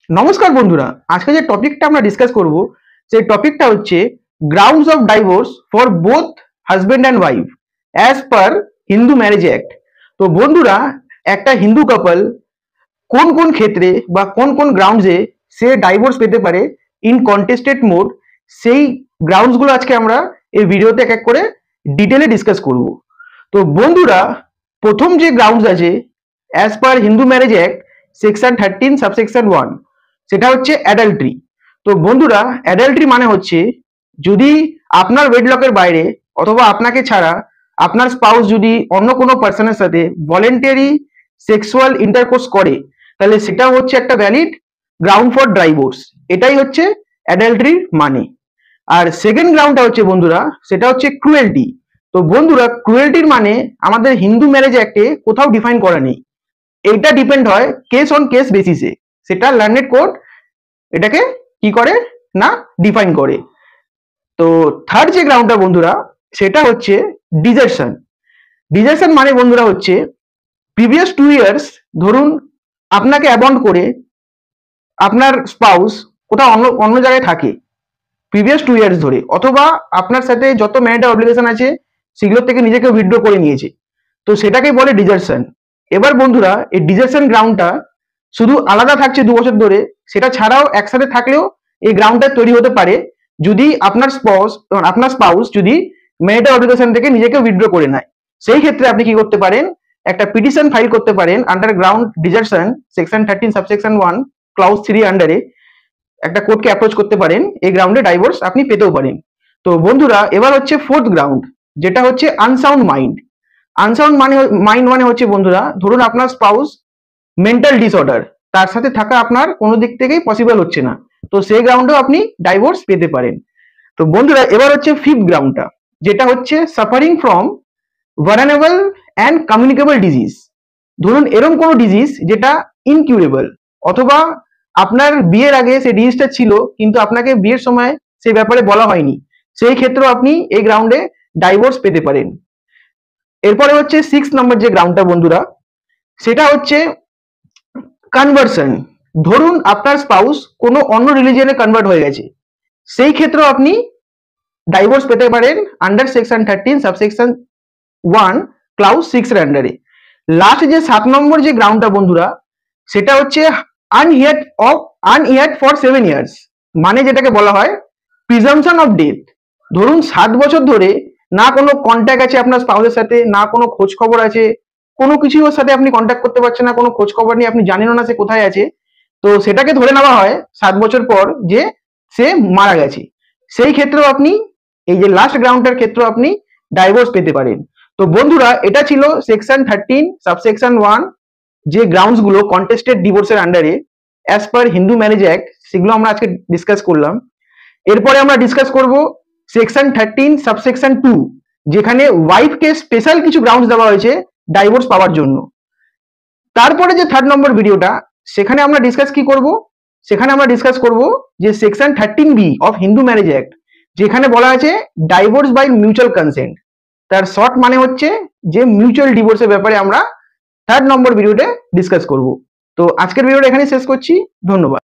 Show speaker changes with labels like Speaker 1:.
Speaker 1: নমস্কার বন্ধুরা, আজকে যে টপিকটা আমরা ডিসকাস করব সেই টপিকটা হচ্ছে grounds of divorce for both husband and wife as per Hindu marriage act. তো বন্ধুরা, একটা হিন্দু কাপল কোন কোন ক্ষেত্রে বা কোন কোন গ্রাউন্ডসে সে ডাইভোর্স পেতে পারে ইন কন্টেস্টেড মোড, সেই গ্রাউন্ডসগুলো আজকে আমরা এই ভিডিওতে এক এক করে ডিটেলে ডিসকাস করব। তো বন্ধুরা, প্রথম যে গ্রাউন্ডস আছে as per Hindu marriage act section 13 subsection 1, সেটা হচ্ছে অ্যাডাল্ট্রি। তো বন্ধুরা, অ্যাডাল্ট্রি মানে হচ্ছে যদি আপনার ওয়েডলকের বাইরে অথবা আপনাকে ছাড়া আপনার স্পাউস যদি অন্য কোনো পার্সনের সাথে ভলেন্টারি সেক্সুয়াল ইন্টারকোর্স করে, তাহলে সেটা হচ্ছে একটা ভ্যালিড গ্রাউন্ড ফর ডাইভোর্স। এটাই হচ্ছে অ্যাডাল্ট্রির মানে। আর সেকেন্ড গ্রাউন্ডটা হচ্ছে বন্ধুরা, সেটা হচ্ছে ক্রুয়েলটি। তো বন্ধুরা, ক্রুয়েলটির মানে আমাদের হিন্দু ম্যারেজ অ্যাক্টে কোথাও ডিফাইন করা নেই। এটা ডিপেন্ড হয় কেস অন কেস বেসিসে। সেটা লার্নেড কোর্ট এটাকে কি করে না ডিফাইন করে। তো থার্ড যে গ্রাউন্ডটা বন্ধুরা, সেটা হচ্ছে ডিজার্শন। ডিজার্শন মানে বন্ধুরা হচ্ছে প্রিভিয়াস 2 ইয়ার্স, ধরুন আপনাকে অ্যাবন্ড করে আপনার স্পাউস কোথাও অন্য অন্য জায়গায় থাকে প্রিভিয়াস 2 ইয়ার্স ধরে, অথবা আপনার সাথে যত ম্যারিটাল অব্লিগেশন আছে সেগুলোর থেকে নিজেকে উইথড্র করে নিয়েছে, তো সেটাকেই বলে ডিজার্শন। এবার বন্ধুরা, এই ডিজার্শন গ্রাউন্ডটা শুধু আলাদা থাকছে 2 বছর ধরে, সেটা ছাড়াও একসাথে থাকলেও এই গ্রাউন্ডটা তৈরি হতে পারে যদি আপনার স্পাউস যদি ম্যারিটাল অব্লিগেশন থেকে নিজেকে উইথড্র করে নেয়। সেই ক্ষেত্রে আপনি কি করতে পারেন, একটা পিটিশন ফাইল করতে পারেন under ground desertion section 13 subsection 1 clause 3 আন্ডারে একটা কোর্টকে অ্যাপ্রোচ করতে পারেন, এই গ্রাউন্ডে ডাইভোর্স আপনি পেতেও পারেন। তো বন্ধুরা, এবার হচ্ছে ফোর্থ গ্রাউন্ড, যেটা হচ্ছে আনসাউন্ড মাইন্ড। আনসাউন্ড মাইন্ড মানে হচ্ছে বন্ধুরা, ধরুন আপনার স্পাউস মেন্টাল ডিসঅর্ডার, তার সাথে থাকা আপনার কোনো দিক থেকেই পসিবল হচ্ছে না, তো সেই গ্রাউন্ডেও আপনি ডাইভোর্স পেতে পারেন। তো বন্ধুরা, এবার হচ্ছে ফিফথ গ্রাউন্ডটা, যেটা হচ্ছে suffering from vulnerable and communicable disease. ধরুন এরকম কোনো ডিজিজ যেটা ইনকিউরেবল, অথবা আপনার বিয়ের আগে সেই ডিজিজটা ছিল কিন্তু আপনাকে বিয়ের সময় সেই ব্যাপারে বলা হয়নি, সেই ক্ষেত্রেও আপনি এই গ্রাউন্ডে ডাইভোর্স পেতে পারেন। এরপরে হচ্ছে 6 নম্বর যে গ্রাউন্ডটা বন্ধুরা, সেটা হচ্ছে কনভার্সন। ধরুন আপনার স্পাউস কোনো অন্য রিলিজিয়নে কনভার্ট হয়ে গেছে, সেই ক্ষেত্রেও আপনি ডাইভোর্স পেতে পারেন আন্ডার সেকশন 13 সাবসেকশন 1 ক্লাউজ 6 এর আন্ডারে। লাস্ট যে 7 নম্বর যে গ্রাউন্ডটা বন্ধুরা, সেটা হচ্ছে আনহিয়ার্ড ফর 7 ইয়ার্স, মানে যেটাকে বলা হয় প্রিজাম্পশন অফ ডেথ। ধরুন 7 বছর ধরে না কোনো কন্ট্যাক্ট আছে আপনার স্পাউসের সাথে, না কোনো খোঁজ খবর আছে, কোনো কিছু ওর সাথে আপনি কন্ট্যাক্ট করতে পারছেন না, কোনো খোঁজ খবর নিয়ে আপনি জানেনও না সে কোথায় আছে, তো সেটাকে ধরে নেওয়া হয় 7 বছর পর যে সে মারা গেছে। সেই ক্ষেত্রেও আপনি এই যে লাস্ট গ্রাউন্ডটার ক্ষেত্রে আপনি ডাইভোর্স পেতে পারেন। তো বন্ধুরা, এটা ছিল সেকশন 13 সাবসেকশন 1 যে গ্রাউন্ডস গুলো কন্টেস্টেড ডিভোর্সের আন্ডারে as per Hindu marriage act, সেগুলো আমরা আজকে ডিসকাস করলাম। এরপরে আমরা ডিসকাস করব সেকশন 13 সাবসেকশন 2, যেখানে ওয়াইফকে স্পেশাল কিছু গ্রাউন্ডস দেওয়া হয়েছে ডাইভোর্স পাওয়ার জন্য। তারপরে যে 3rd নম্বর ভিডিওটা, সেখানে আমরা ডিসকাস কি করব, সেখানে আমরা ডিসকাস করব যে section 13B of Hindu marriage act, যেখানে বলা আছে ডাইভোর্স বাই মিউচুয়াল কনসেন্ট। তার শর্ট মানে হচ্ছে যে মিউচুয়াল ডিভোর্সের ব্যাপারে আমরা 3rd নম্বর ভিডিওতে ডিসকাস করব। তো আজকের ভিডিওটা এখানে শেষ করছি, ধন্যবাদ।